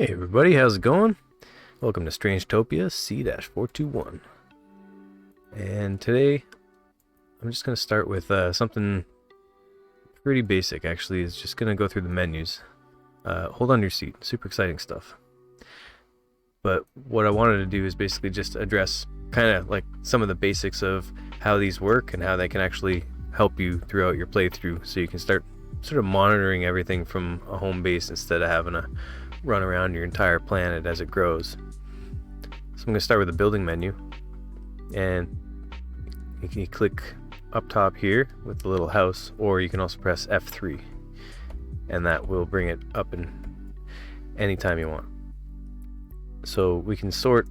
Hey everybody, how's it going? Welcome to Strangetopia C-421. And today, I'm just going to start with something pretty basic actually. It's just going to go through the menus. Hold on to your seat, super exciting stuff. But what I wanted to do is basically just address kind of like some of the basics of how these work and how they can actually help you throughout your playthrough, so you can start sort of monitoring everything from a home base instead of having to run around your entire planet as it grows. So I'm going to start with the building menu, and you can click up top here with the little house, or you can also press F3 and that will bring it up in anytime you want. So we can sort,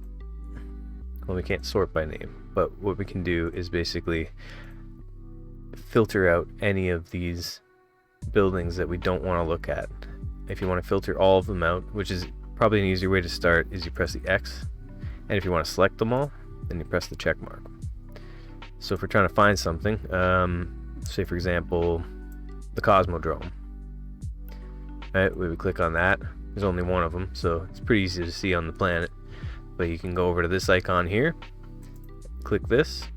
well, we can't sort by name, but what we can do is basically filter out any of these buildings that we don't want to look at. If you want to filter all of them out, which is probably an easier way to start, is you press the X, and if you want to select them all, then you press the check mark. So if we're trying to find something, say for example the Cosmodrome, right, we would click on that. There's only one of them, so it's pretty easy to see on the planet, but you can go over to this icon here, click this,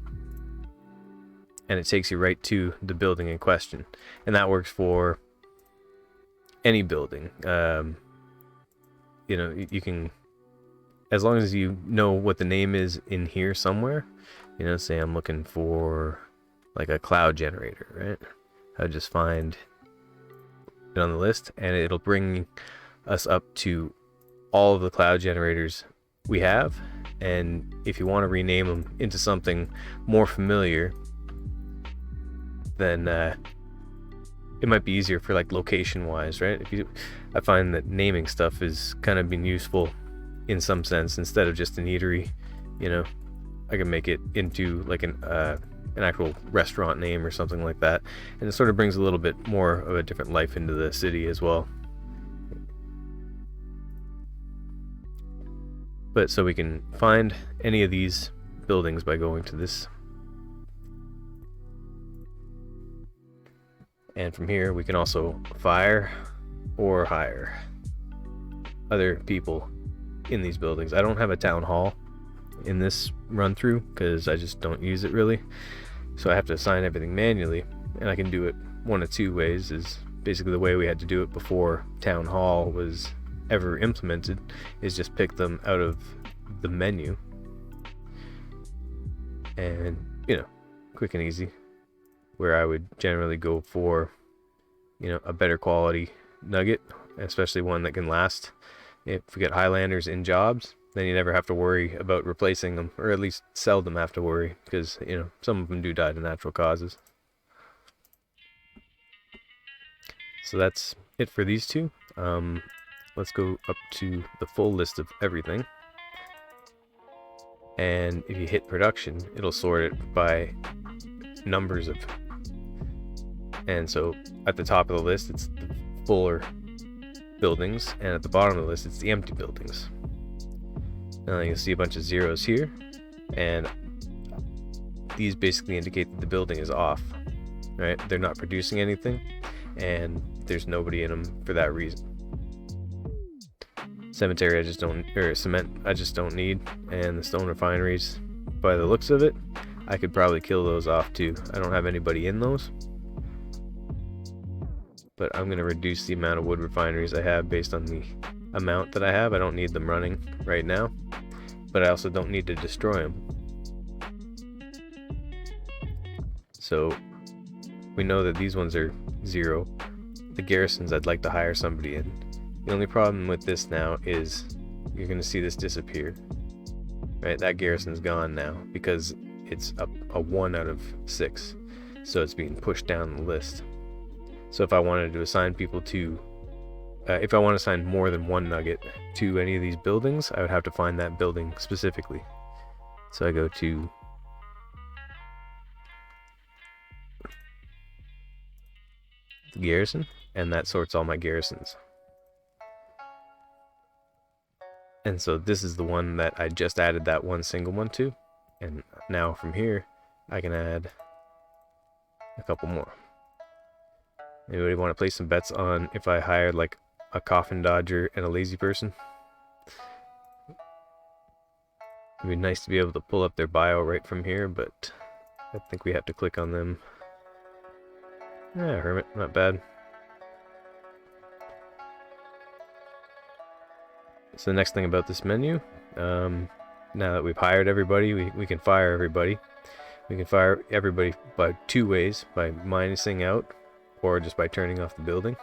and it takes you right to the building in question. And that works for any building. You know, you can, as long as you know what the name is in here somewhere, you know, say I'm looking for like a cloud generator, right? I'll just find it on the list, and it'll bring us up to all of the cloud generators we have. And if you want to rename them into something more familiar, then it might be easier for like location wise, right? I find that naming stuff is kind of been useful in some sense. Instead of just an eatery, you know, I can make it into like an actual restaurant name or something like that, and it sort of brings a little bit more of a different life into the city as well. But so we can find any of these buildings by going to this. And from here, we can also fire or hire other people in these buildings. I don't have a town hall in this run through because I just don't use it really. So I have to assign everything manually, and I can do it one of two ways. Is basically the way we had to do it before town hall was ever implemented, is just pick them out of the menu, and you know, quick and easy. Where I would generally go for, you know, a better quality nugget, especially one that can last. If we get Highlanders in jobs, then you never have to worry about replacing them, or at least seldom have to worry, because, you know, some of them do die to natural causes. So that's it for these two. Let's go up to the full list of everything. And if you hit production, it'll sort it by numbers of, and so at the top of the list it's the fuller buildings, and at the bottom of the list it's the empty buildings. Now you'll see a bunch of zeros here, and these basically indicate that the building is off, right? They're not producing anything, and there's nobody in them for that reason. Cemetery I just don't, or cement I just don't need, and the stone refineries, by the looks of it, I could probably kill those off too. I don't have anybody in those, but I'm going to reduce the amount of wood refineries I have based on the amount that I have. I don't need them running right now, but I also don't need to destroy them. So we know that these ones are 0. The garrisons, I'd like to hire somebody in. The only problem with this now is you're going to see this disappear, right? That garrison's gone now because it's a 1 out of 6, so it's being pushed down the list. So if I wanted to assign people to, if I want to assign more than one nugget to any of these buildings, I would have to find that building specifically. So I go to the garrison, and that sorts all my garrisons. And so this is the one that I just added that one single one to. And now from here, I can add a couple more. Anybody want to place some bets on if I hired like a coffin dodger and a lazy person? It'd be nice to be able to pull up their bio right from here, but I think we have to click on them. Yeah, hermit, not bad. So the next thing about this menu, now that we've hired everybody, we can fire everybody. We can fire everybody by two ways, by minusing out or just by turning off the building.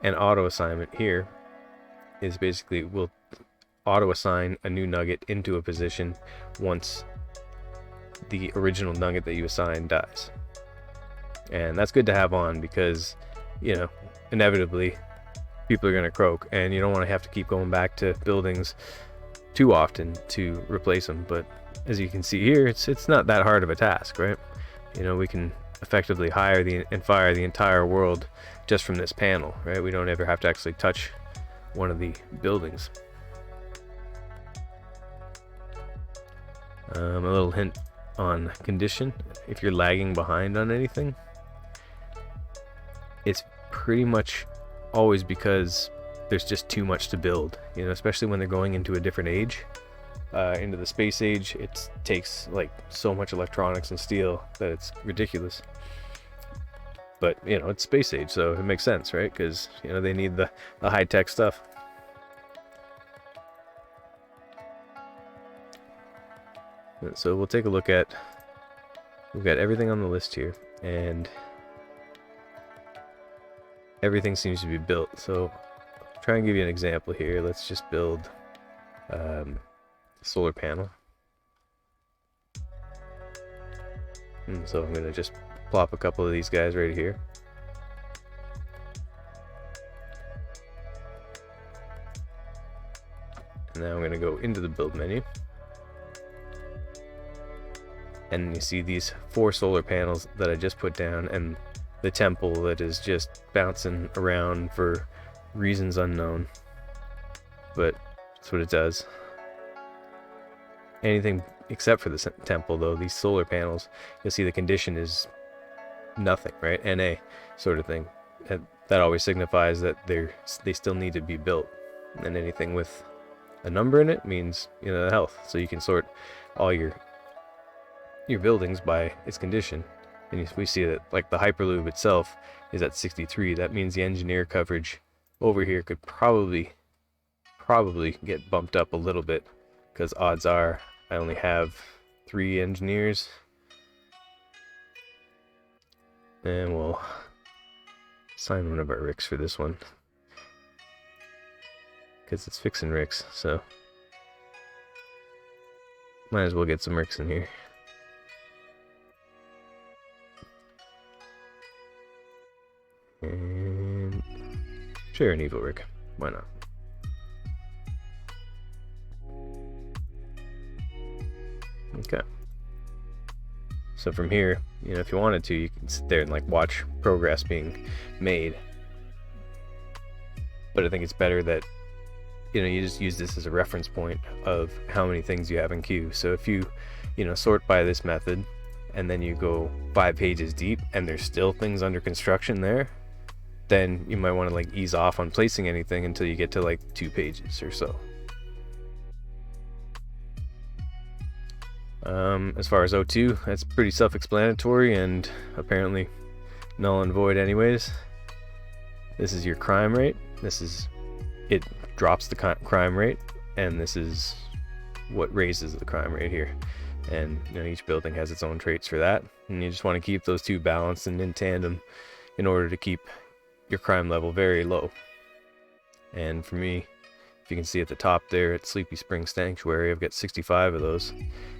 And auto assignment here is basically we'll auto assign a new nugget into a position once the original nugget that you assigned dies. And that's good to have on because, you know, inevitably people are going to croak and you don't want to have to keep going back to buildings too often to replace them. But as you can see here, it's not that hard of a task, right? You know, we can effectively hire and fire the entire world just from this panel, right? We don't ever have to actually touch one of the buildings. A little hint on condition: if you're lagging behind on anything, it's pretty much always because there's just too much to build, you know, especially when they're going into a different age. Into the space age, it takes like so much electronics and steel that it's ridiculous. But you know, it's space age, so it makes sense, right? Because you know they need the high-tech stuff. So we'll take a look at, we've got everything on the list here, and everything seems to be built. So I'll try and give you an example here. Let's just build a solar panel. And so I'm going to just plop a couple of these guys right here. And now I'm going to go into the build menu. And you see these 4 solar panels that I just put down, and the temple that is just bouncing around for reasons unknown. But that's what it does. Anything except for the temple, though, these solar panels, you'll see the condition is nothing, right? NA sort of thing. That always signifies that they still need to be built. And anything with a number in it means, you know, health. So you can sort all your buildings by its condition, and we see that like the Hyperloop itself is at 63. That means the engineer coverage over here could probably get bumped up a little bit, because odds are I only have 3 engineers. And we'll assign one of our ricks for this one because it's fixing ricks, so might as well get some ricks in here. And share an evil Rick. Why not? Okay. So from here, you know, if you wanted to, you can sit there and like watch progress being made. But I think it's better that, you know, you just use this as a reference point of how many things you have in queue. So if you know, sort by this method, and then you go 5 pages deep and there's still things under construction there, then you might want to like ease off on placing anything until you get to like 2 pages or so. As far as O2, that's pretty self-explanatory and apparently null and void anyways. This is your crime rate. It drops the crime rate, and this is what raises the crime rate here. And you know, each building has its own traits for that, and you just want to keep those two balanced and in tandem in order to keep your crime level very low. And for me, if you can see at the top there at Sleepy Spring Sanctuary, I've got 65 of those,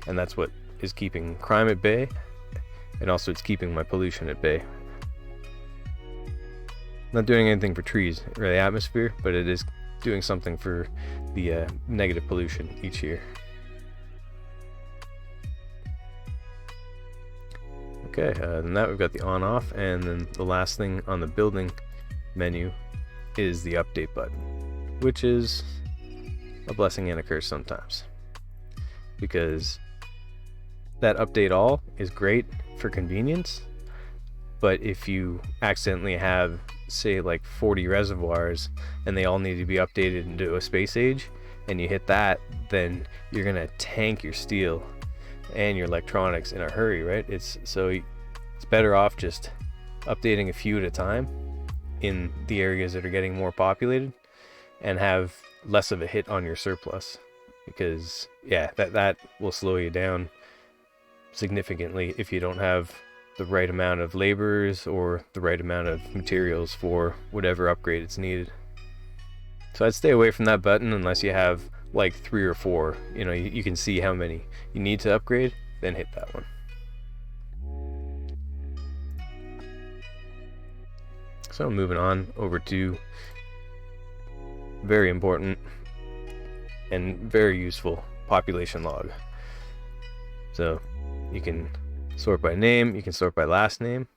and that's what is keeping crime at bay, and also it's keeping my pollution at bay. Not doing anything for trees or the atmosphere, but it is doing something for the negative pollution each year. Okay, then that we've got the on off, and then the last thing on the building menu is the update button, which is a blessing and a curse sometimes, because that update all is great for convenience, but if you accidentally have, say, like 40 reservoirs and they all need to be updated into a space age, and you hit that, then you're gonna tank your steel and your electronics in a hurry, right? It's better off just updating a few at a time in the areas that are getting more populated and have less of a hit on your surplus, because yeah, that will slow you down significantly if you don't have the right amount of laborers or the right amount of materials for whatever upgrade it's needed. So I'd stay away from that button unless you have like 3 or 4, you can see how many you need to upgrade, then hit that one. So moving on over to very important and very useful population log. So you can sort by name, you can sort by last name.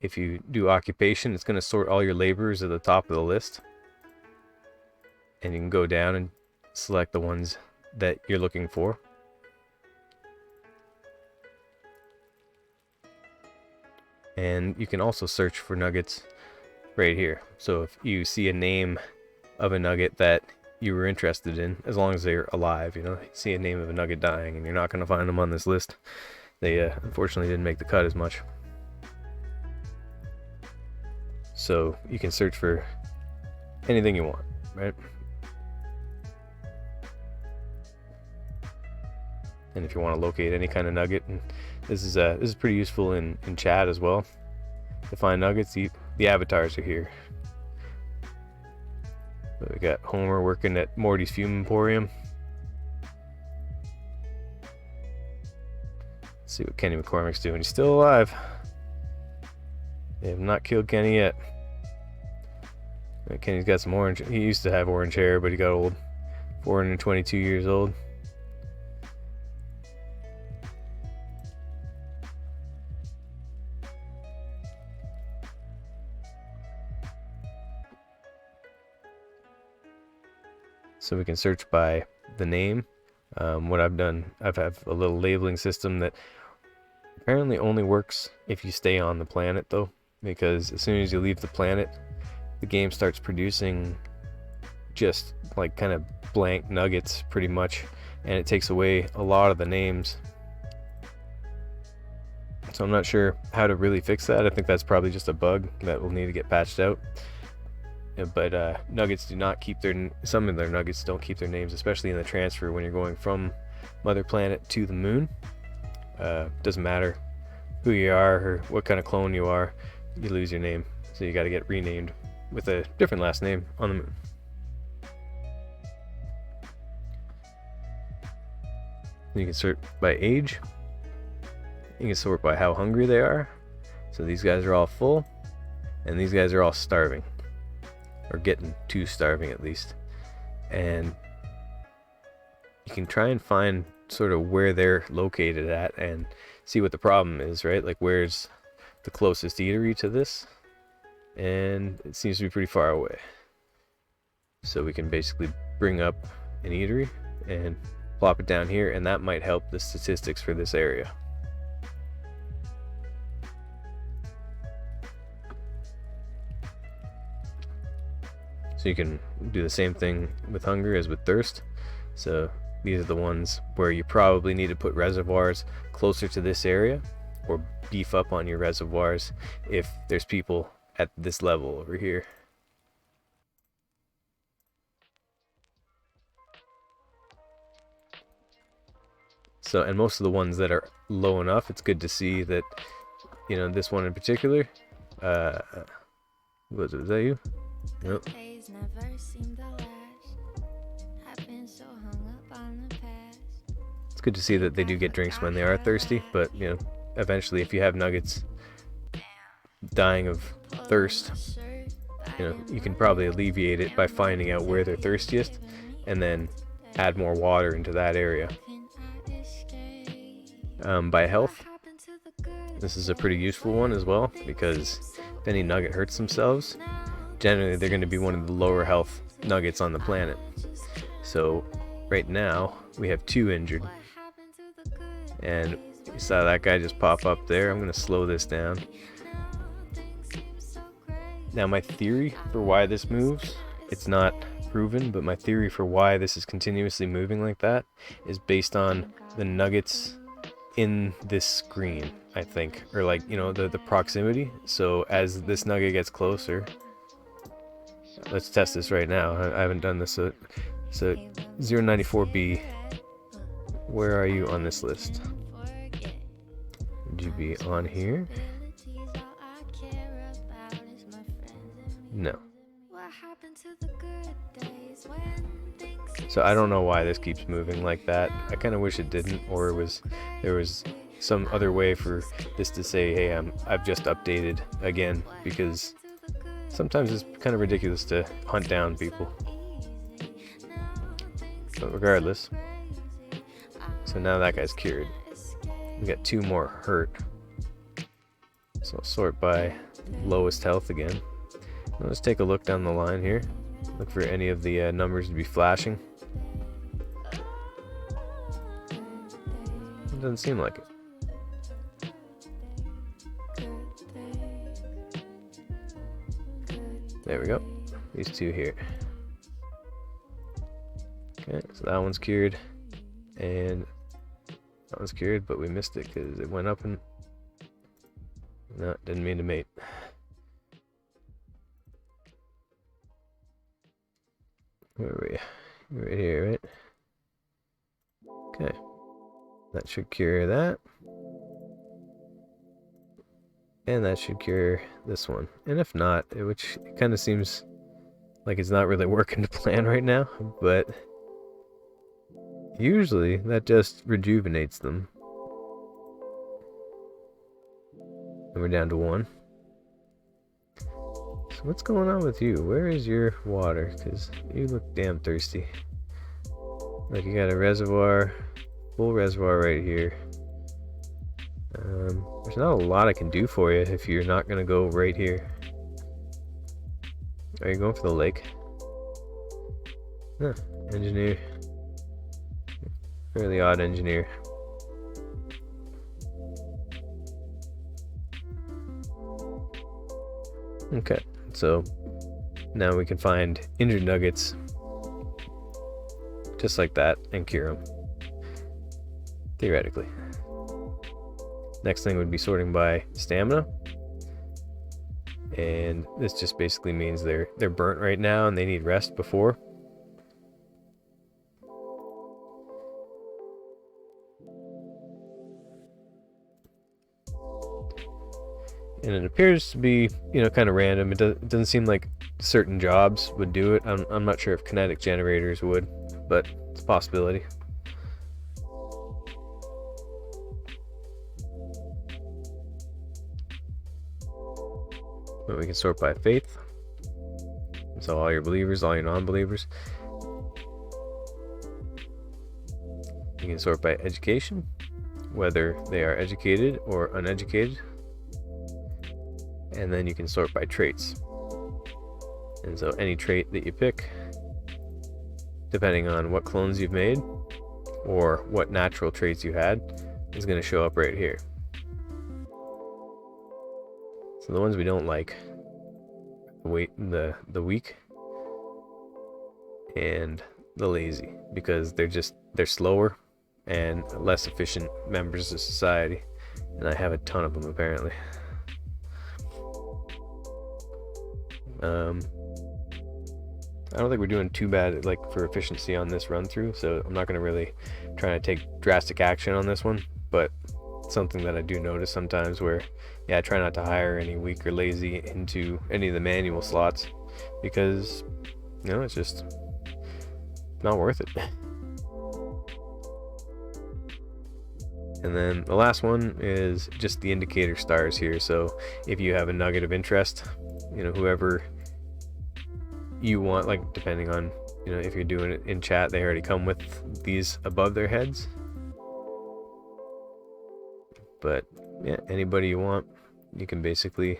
If you do occupation, it's going to sort all your laborers at the top of the list. And you can go down and select the ones that you're looking for. And you can also search for nuggets right here. So if you see a name of a nugget that you were interested in, as long as they're alive, see a name of a nugget dying and you're not going to find them on this list. They unfortunately didn't make the cut as much. So you can search for anything you want, right? And if you want to locate any kind of nugget, and this is pretty useful in chat as well. To find nuggets, the avatars are here. So we got Homer working at Morty's Fume Emporium. Let's see what Kenny McCormick's doing. He's still alive. They have not killed Kenny yet. Kenny's got some orange. He used to have orange hair, but he got old. 422 years old. So we can search by the name. What I've done, I have a little labeling system that apparently only works if you stay on the planet though, because as soon as you leave the planet, the game starts producing just like kind of blank nuggets pretty much, and it takes away a lot of the names. So I'm not sure how to really fix that. I think that's probably just a bug that will need to get patched out. But nuggets do not keep some of their nuggets don't keep their names, especially in the transfer when you're going from Mother Planet to the moon. Doesn't matter who you are or what kind of clone you are, you lose your name. So you got to get renamed with a different last name on the moon. You can sort by age. You can sort by how hungry they are. So these guys are all full, and these guys are all starving. Or getting to starving at least. And you can try and find sort of where they're located at and see what the problem is, right? Like where's the closest eatery to this? And it seems to be pretty far away. So we can basically bring up an eatery and plop it down here, and that might help the statistics for this area. So you can do the same thing with hunger as with thirst. So these are the ones where you probably need to put reservoirs closer to this area, or beef up on your reservoirs if there's people at this level over here. So, and most of the ones that are low enough, it's good to see that, this one in particular, was that you? Nope. It's good to see that they do get drinks when they are thirsty, but eventually if you have nuggets dying of thirst, you can probably alleviate it by finding out where they're thirstiest and then add more water into that area. By health, this is a pretty useful one as well, because if any nugget hurts themselves, generally they're going to be one of the lower health nuggets on the planet. So right now we have 2 injured, and you saw that guy just pop up there. I'm going to slow this down. Now my theory for why this moves, it's not proven, but my theory for why this is continuously moving like that is based on the nuggets in this screen, I think, or like, you know, the proximity. So as this nugget gets closer, let's test this right now. I haven't done this. So 094B, where are you on this list? Would you be on here? No. So I don't know why this keeps moving like that. I kind of wish it didn't, or there was some other way for this to say, hey, I've just updated again, because sometimes it's kind of ridiculous to hunt down people. But regardless, so now that guy's cured. We got 2 more hurt. So I'll sort by lowest health again. Now let's take a look down the line here. Look for any of the numbers to be flashing. It doesn't seem like it. There we go. These 2 here. Okay, so that one's cured. And that one's cured, but we missed it because it went up and... No, didn't mean to mate. Where are we? Right here, right? Okay. That should cure that. And that should cure this one. And if not, which kind of seems like it's not really working to plan right now, but usually that just rejuvenates them. And we're down to 1. So what's going on with you? Where is your water? Because you look damn thirsty. Like you got a reservoir, full reservoir right here. There's not a lot I can do for you if you're not going to go right here. Are you going for the lake? Huh, engineer. Fairly odd engineer. Okay, so now we can find injured nuggets just like that and cure them. Theoretically. Next thing would be sorting by stamina. And this just basically means they're burnt right now and they need rest before. And it appears to be, you know, kind of random. It doesn't seem like certain jobs would do it. I'm not sure if kinetic generators would, but it's a possibility. But we can sort by faith. So all your believers, all your non-believers. You can sort by education, whether they are educated or uneducated. And then you can sort by traits. And so any trait that you pick, depending on what clones you've made or what natural traits you had, is going to show up right here. So the ones we don't like, the weak and the lazy, because they're slower and less efficient members of society, and I have a ton of them apparently. I don't think we're doing too bad like for efficiency on this run through, so I'm not going to really try to take drastic action on this one, but something that I do notice sometimes where, yeah, I try not to hire any weak or lazy into any of the manual slots because, you know, it's just not worth it. And then the last one is just the indicator stars here. So if you have a nugget of interest, you know, whoever you want, like depending on, you know, if you're doing it in chat, they already come with these above their heads. But yeah, anybody you want, you can basically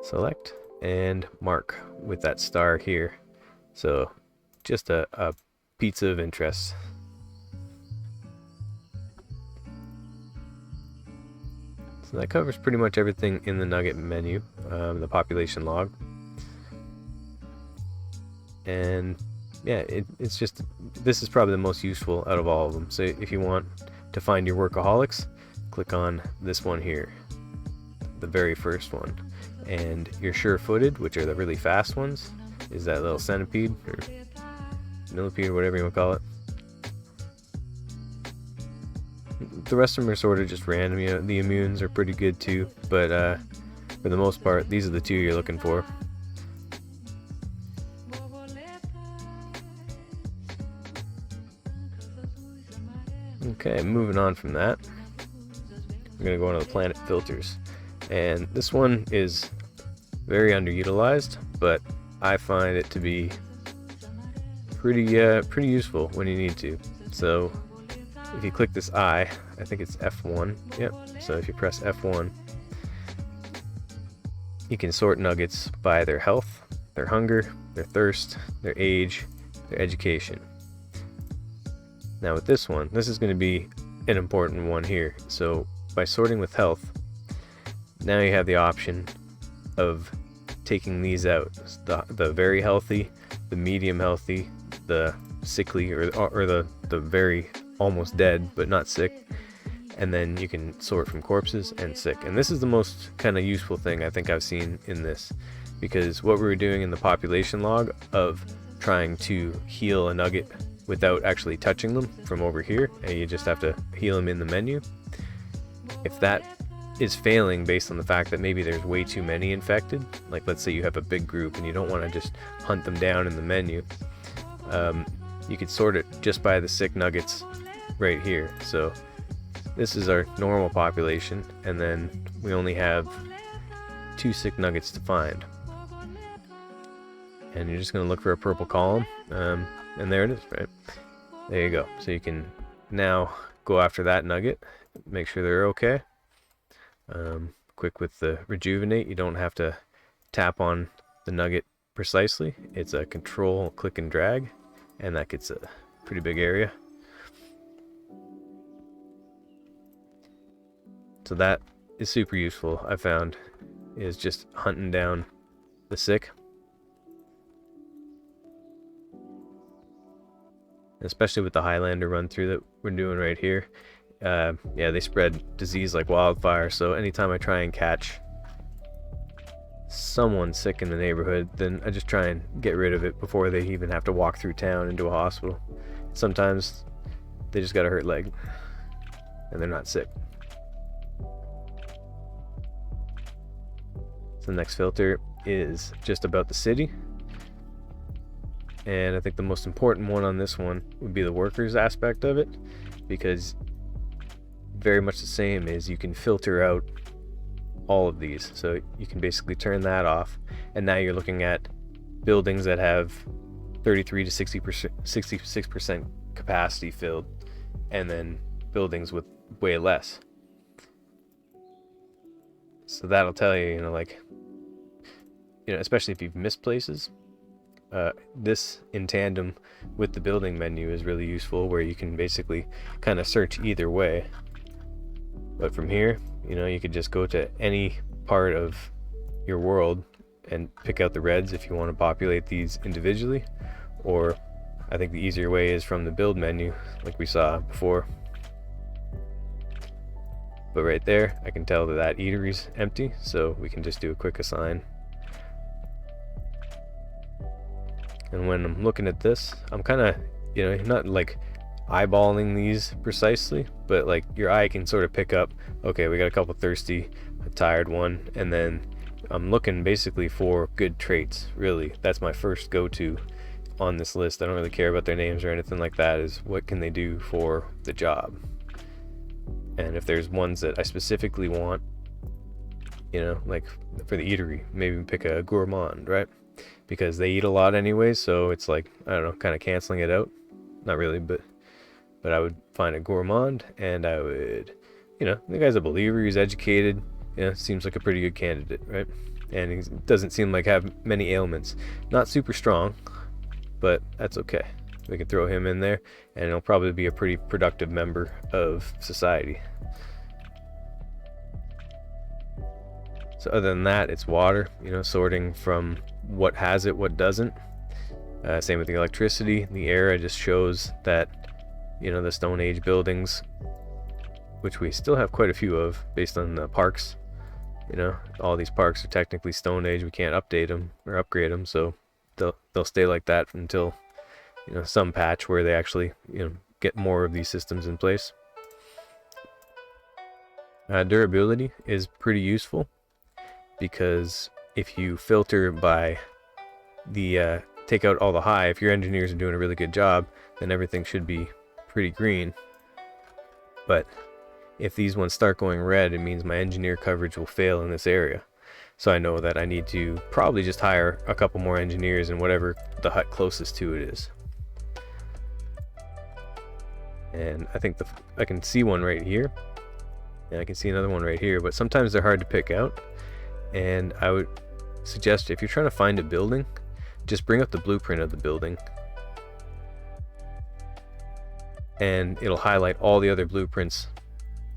select and mark with that star here. So just a pizza of interest. So that covers pretty much everything in the Nugget menu, the population log. And yeah, it's just, this is probably the most useful out of all of them. So if you want to find your workaholics, click on this one here, the very first one. And your sure-footed, which are the really fast ones, is that little centipede or millipede or whatever you want to call it. The rest of them are sort of just random. You know, the immunes are pretty good too, but for the most part, these are the two you're looking for. Okay, moving on from that, we're going to go into the planet filters. And this one is very underutilized, but I find it to be pretty useful when you need to. So if you click this I think it's F1. Yep. So if you press F1, you can sort nuggets by their health, their hunger, their thirst, their age, their education. Now with this one, this is going to be an important one here. So by sorting with health, now you have the option of taking these out. The very healthy, the medium healthy, the sickly, or the very almost dead but not sick, and then you can sort from corpses and sick. And this is the most kind of useful thing I think I've seen in this, because what we were doing in the population log of trying to heal a nugget without actually touching them from over here, and you just have to heal them in the menu, if that is failing based on the fact that maybe there's way too many infected, like let's say you have a big group and you don't want to just hunt them down in the menu, you could sort it just by the sick nuggets right here. So this is our normal population, and then we only have 2 sick nuggets to find. And you're just going to look for a purple column, and there it is, right? There you go. So you can now go after that nugget, make sure they're okay. Quick with the rejuvenate, you don't have to tap on the nugget precisely. It's a control, click and drag, and that gets a pretty big area. So that is super useful, I found, is just hunting down the sick. Especially with the Highlander run through that we're doing right here. Yeah, they spread disease like wildfire, so anytime I try and catch someone sick in the neighborhood, then I just try and get rid of it before they even have to walk through town into a hospital. Sometimes they just got a hurt leg and they're not sick. So the next filter is just about the city, and I think the most important one on this one would be the workers aspect of it, because very much the same is you can filter out all of these. So you can basically turn that off, and now you're looking at buildings that have 33 to 66% capacity filled, and then buildings with way less. So that'll tell you, especially if you've missed places, this in tandem with the building menu is really useful, where you can basically kind of search either way. But from here, you could just go to any part of your world and pick out the reds if you want to populate these individually, or I think the easier way is from the build menu like we saw before. But right there, I can tell that eatery's empty, so we can just do a quick assign. And when I'm looking at this, I'm kind of, not like eyeballing these precisely, but like your eye can sort of pick up, okay, we got a couple thirsty, a tired one, and then I'm looking basically for good traits. Really, that's my first go-to on this list. I don't really care about their names or anything like that, is what can they do for the job. And if there's ones that I specifically want, like for the eatery, maybe pick a gourmand, right? Because they eat a lot anyway, so it's like, I don't know, kind of canceling it out. Not really, but I would find a gourmand, and I would, the guy's a believer, he's educated, seems like a pretty good candidate, right? And he doesn't seem like have many ailments. Not super strong, but that's okay. We can throw him in there, and he'll probably be a pretty productive member of society. So other than that, it's water, sorting from what has it, what doesn't. Same with the electricity. The era just shows that, you know, the Stone Age buildings, which we still have quite a few of based on the parks. You know, all these parks are technically Stone Age. We can't update them or upgrade them, so they'll stay like that until, you know, some patch where they actually, you know, get more of these systems in place. Durability is pretty useful because if you filter by the take out all the high, if your engineers are doing a really good job, then everything should be pretty green. But if these ones start going red, it means my engineer coverage will fail in this area. So I know that I need to probably just hire a couple more engineers in whatever the hut closest to it is. And I think I can see one right here, and I can see another one right here, but sometimes they're hard to pick out. And I would suggest, if you're trying to find a building, just bring up the blueprint of the building, and it'll highlight all the other blueprints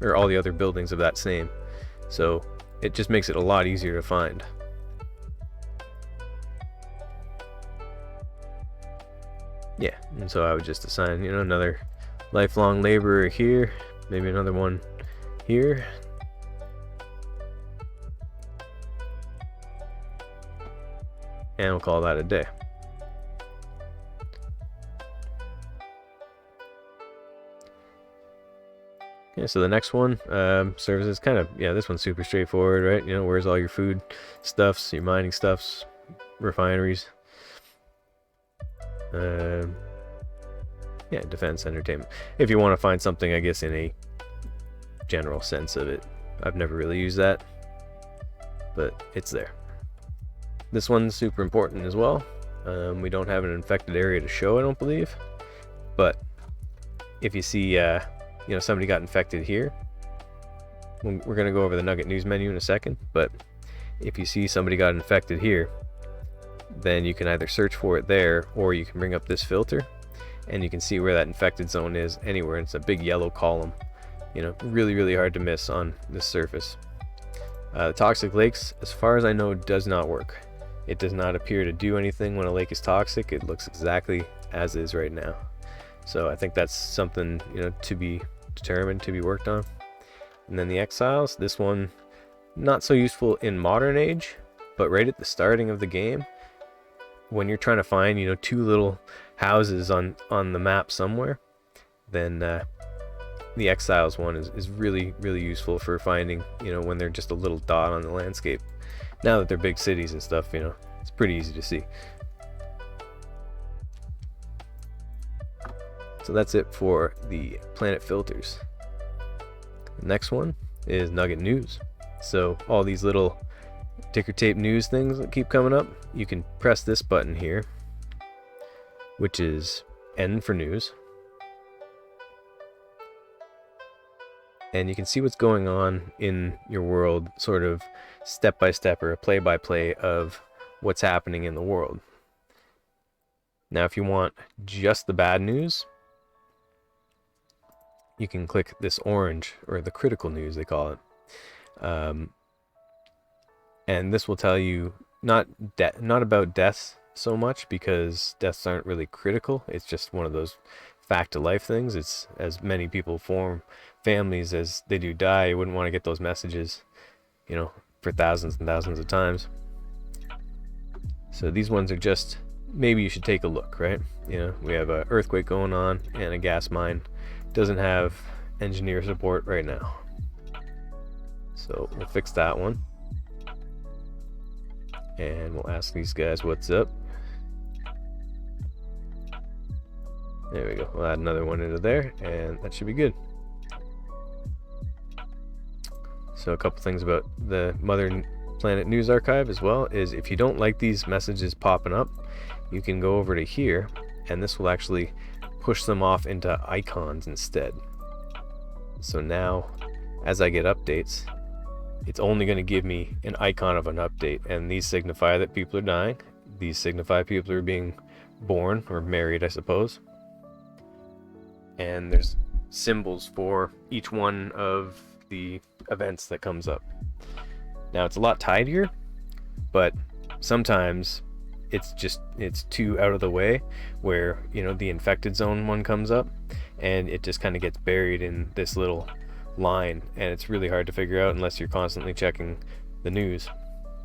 or all the other buildings of that same. So it just makes it a lot easier to find. Yeah, and so I would just assign, you know, another lifelong laborer here, maybe another one here. And we'll call that a day. Yeah, so the next one, services, kind of, yeah, this one's super straightforward, right? You know, where's all your food stuffs, your mining stuffs, refineries. Yeah, defense, entertainment. If you want to find something, I guess, in a general sense of it. I've never really used that, but it's there. This one's super important as well. We don't have an infected area to show, I don't believe. But if you see, you know, somebody got infected here, we're going to go over the Nugget news menu in a second. But if you see somebody got infected here, then you can either search for it there, or you can bring up this filter, and you can see where that infected zone is anywhere. It's a big yellow column. You know, really, really hard to miss on this surface. The toxic lakes, as far as I know, does not work. It does not appear to do anything when a lake is toxic. It looks exactly as is right now. So I think that's something, you know, to be determined, to be worked on. And then the exiles, this one, not so useful in modern age, but right at the starting of the game, when you're trying to find, you know, two little houses on the map somewhere, then the exiles one is really, really useful for finding, you know, when they're just a little dot on the landscape. Now that they're big cities and stuff, you know, it's pretty easy to see. So that's it for the planet filters. The next one is Nugget News. So all these little ticker tape news things that keep coming up, you can press this button here, which is N for news. And you can see what's going on in your world, sort of step by step, or a play by play of what's happening in the world. Now, if you want just the bad news, you can click this orange, or the critical news they call it. And this will tell you not about deaths so much, because deaths aren't really critical. It's just one of those fact of life things. It's, as many people form families as they do die, you wouldn't want to get those messages, you know, for thousands and thousands of times. So these ones are just, maybe you should take a look, right? You know, we have an earthquake going on, and a gas mine doesn't have engineer support right now. So we'll fix that one. And we'll ask these guys what's up. There we go. We'll add another one into there, and that should be good. So a couple things about the Mother Planet News Archive as well is, if you don't like these messages popping up, you can go over to here, and this will actually push them off into icons instead. So now, as I get updates, it's only going to give me an icon of an update, and these signify that people are dying. These signify people are being born, or married, I suppose. And there's symbols for each one of the events that comes up. Now, it's a lot tidier, but sometimes it's too out of the way where, you know, the infected zone one comes up, and it just kind of gets buried in this little line, and it's really hard to figure out unless you're constantly checking the news,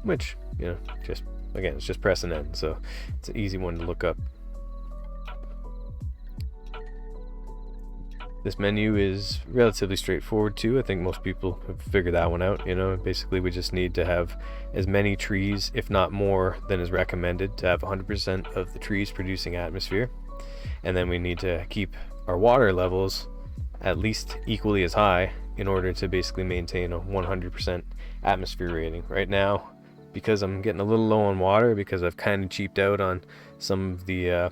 which, you know, just again, it's just press and end, so it's an easy one to look up. This menu is relatively straightforward too. I think most people have figured that one out. You know, basically we just need to have as many trees, if not more, than is recommended to have 100% of the trees producing atmosphere. And then we need to keep our water levels at least equally as high in order to basically maintain a 100% atmosphere rating. Right now, because I'm getting a little low on water, because I've kind of cheaped out on some of the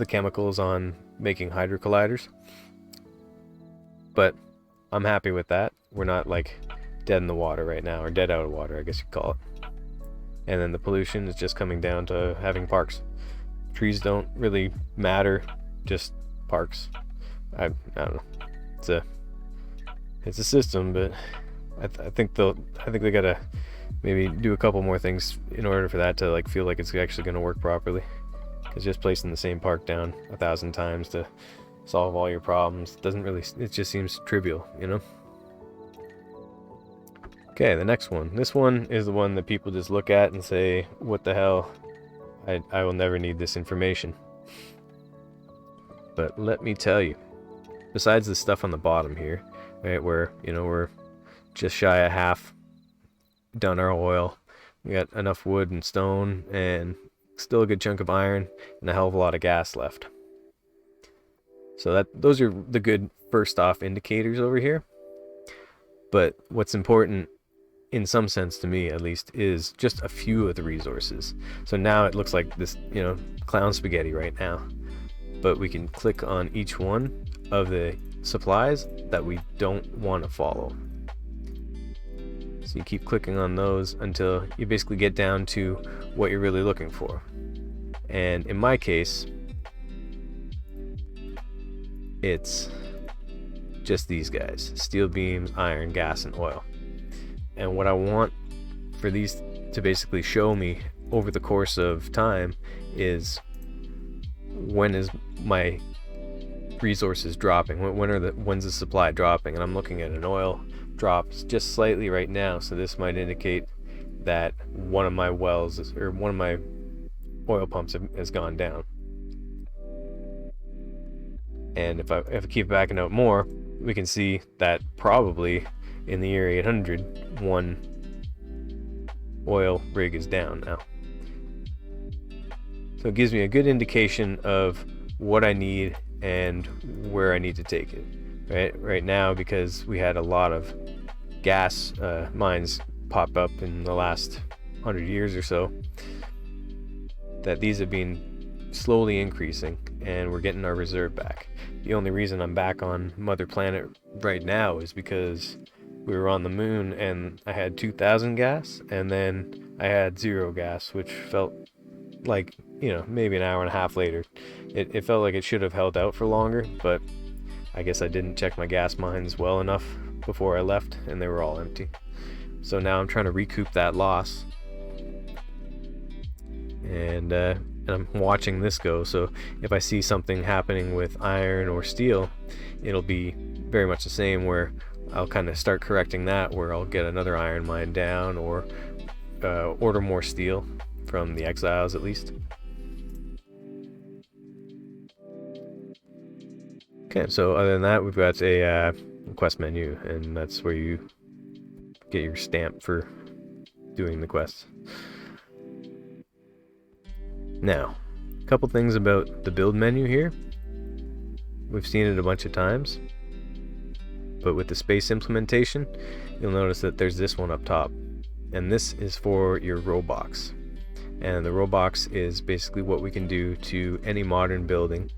chemicals on making hydrocolliders, but I'm happy with that. We're not like dead in the water right now, or dead out of water, I guess you'd call it. And then the pollution is just coming down to having parks. Trees don't really matter, just parks. I don't know. It's a system, but I think they gotta maybe do a couple more things in order for that to like feel like it's actually gonna work properly. Because just placing the same park down 1,000 times to solve all your problems doesn't really, it just seems trivial, you know. Okay, the next one. This one is the one that people just look at and say, what the hell, I will never need this information. But let me tell you, besides the stuff on the bottom here, right, where, you know, we're just shy of half done our oil, we got enough wood and stone and still a good chunk of iron and a hell of a lot of gas left. So those are the good first off indicators over here. But what's important, in some sense to me at least, is just a few of the resources. So now it looks like this, you know, clown spaghetti right now. But we can click on each one of the supplies that we don't want to follow. So you keep clicking on those until you basically get down to what you're really looking for. And in my case, it's just these guys: steel beams, iron, gas, and oil. And what I want for these to basically show me over the course of time is, when is my resources dropping? When's the supply dropping? And I'm looking at an oil drops just slightly right now, so this might indicate that one of my wells or one of my oil pumps has gone down. And if I keep backing out more, we can see that probably in the year 800, one oil rig is down now. So it gives me a good indication of what I need and where I need to take it. Right now, because we had a lot of gas mines pop up in the last 100 years or so, that these have been slowly increasing, and we're getting our reserve back. The only reason I'm back on Mother Planet right now is because we were on the moon and I had 2,000 gas, and then I had 0 gas, which felt like, you know, maybe an hour and a half later. It felt like it should have held out for longer, but I guess I didn't check my gas mines well enough before I left, and they were all empty. So now I'm trying to recoup that loss, and I'm watching this go. So if I see something happening with iron or steel, it'll be very much the same, where I'll kind of start correcting that, where I'll get another iron mine down, or order more steel from the exiles at least. Okay, so other than that, we've got a quest menu, and that's where you get your stamp for doing the quests. Now, a couple things about the build menu here. We've seen it a bunch of times, but with the space implementation, you'll notice that there's this one up top, and this is for your row box. And the row box is basically what we can do to any modern building,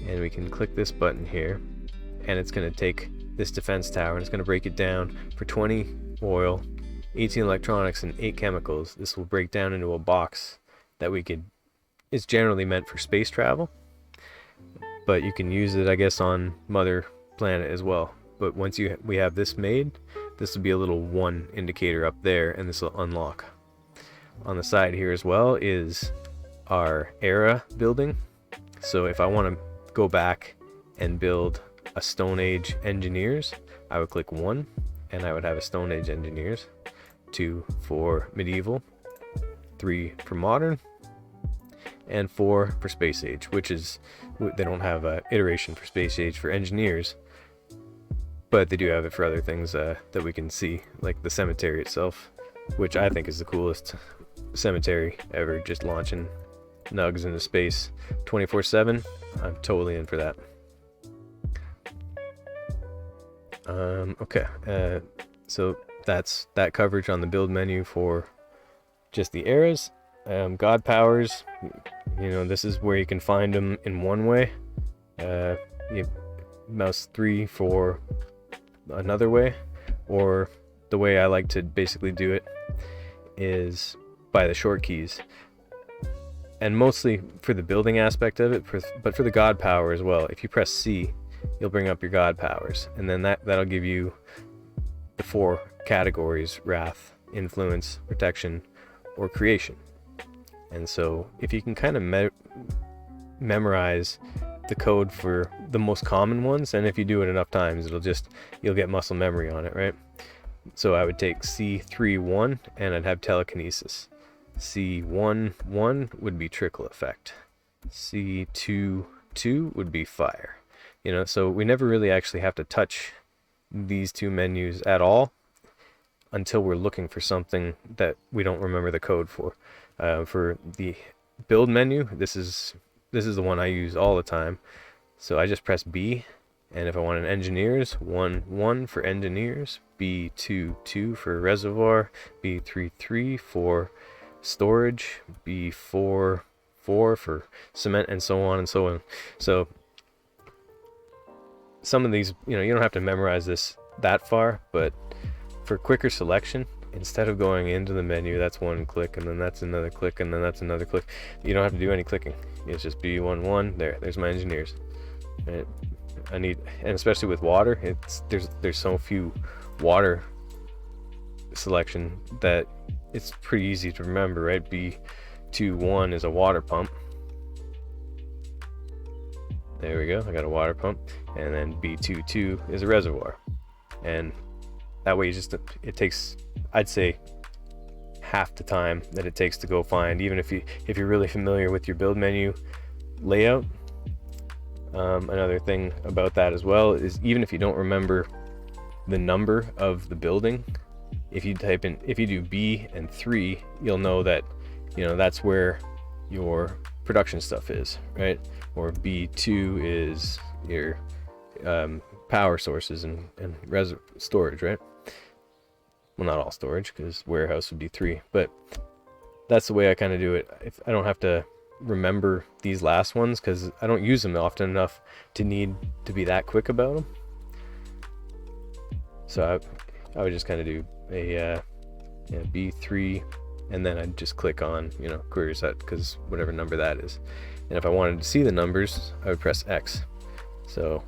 and we can click this button here, and it's going to take this defense tower and it's going to break it down for 20 oil, 18 electronics, and 8 chemicals. This will break down into a box that it's generally meant for space travel, but you can use it, I guess, on Mother Planet as well. But once we have this made, this will be a little 1 indicator up there, and this will unlock. On the side here as well is our era building. So if I want to go back and build a Stone Age Engineers, I would click 1 and I would have a Stone Age Engineers, 2 for medieval, 3 for modern, and 4 for space age, which is, they don't have an iteration for space age for engineers, but they do have it for other things that we can see, like the cemetery itself, which I think is the coolest cemetery ever, just launching nugs into space 24/7. I'm totally in for that. Okay, so that's that coverage on the build menu for just the eras. God powers, this is where you can find them in one way. You mouse 3 for another way, or the way I like to basically do it is by the short keys, and mostly for the building aspect of it, but for the god power as well. If you press C, you'll bring up your god powers, and then that'll give you the 4 categories: wrath, influence, protection, or creation. And so if you can kind of memorize the code for the most common ones, and if you do it enough times, you'll get muscle memory on it, right? So I would take C3-1 and I'd have telekinesis. C1-1 would be trickle effect. C2-2 would be fire. So we never really actually have to touch these 2 menus at all until we're looking for something that we don't remember the code for. For the build menu, this is the one I use all the time. So I just press B, and if I want an engineers, 1-1 for engineers, B2-2 for reservoir, B3-3 for storage, B4-4 for cement, and so on and so on. So some of these, you don't have to memorize this that far, but for quicker selection, instead of going into the menu, that's one click, and then that's another click, and then that's another click. You don't have to do any clicking. It's just B1-1. There's my engineers. And and especially with water, there's so few water selection that it's pretty easy to remember, right? B2-1 is a water pump. There we go. I got a water pump, and then B2-2 is a reservoir, and that way it takes, I'd say, half the time that it takes to go find, even if you're really familiar with your build menu layout. Another thing about that as well is, even if you don't remember the number of the building, if you do B and 3, you'll know that that's where your production stuff is, right? Or B2 is your power sources and storage, right? Well, not all storage, because warehouse would be 3, but that's the way I kind of do it. If I don't have to remember these last ones, because I don't use them often enough to need to be that quick about them. So I would just kind of do a B3, and then I'd just click on query set, because whatever number that is. And if I wanted to see the numbers, I would press X. So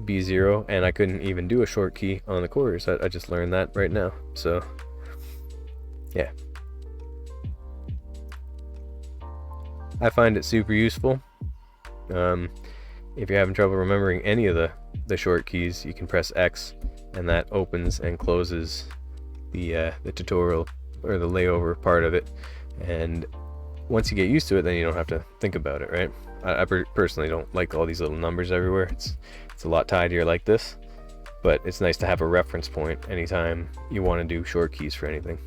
B0, and I couldn't even do a short key on the query set. I just learned that right now. So yeah, I find it super useful. If you're having trouble remembering any of the short keys, you can press X, and that opens and closes the tutorial or the layover part of it. And once you get used to it, then you don't have to think about it, right? I personally don't like all these little numbers everywhere. It's a lot tidier like this, but it's nice to have a reference point anytime you want to do short keys for anything.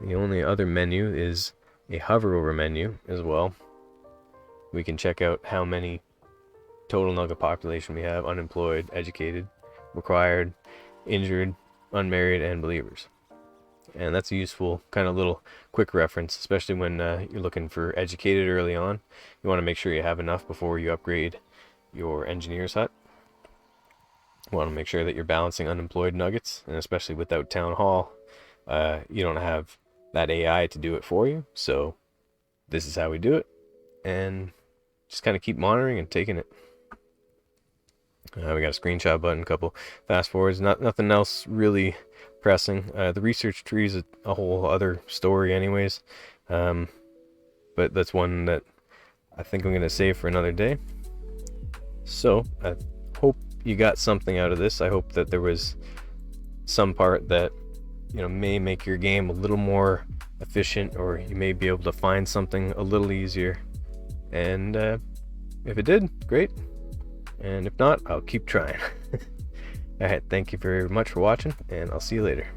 The only other menu is a hover over menu as well. We can check out how many total Nugget population we have: unemployed, educated, required, injured, unmarried, and believers. And that's a useful kind of little quick reference, especially when you're looking for educated early on. You want to make sure you have enough before you upgrade your engineer's hut. You want to make sure that you're balancing unemployed nuggets, and especially without town hall, you don't have that AI to do it for you. So this is how we do it, and just kind of keep monitoring and taking it. We got a screenshot button, a couple fast forwards, nothing else really pressing. The research tree is a whole other story anyways, but that's one that I think I'm going to save for another day. So I hope you got something out of this. I hope that there was some part that, you know, may make your game a little more efficient, or you may be able to find something a little easier. And if it did, great. And if not, I'll keep trying. Alright, thank you very much for watching, and I'll see you later.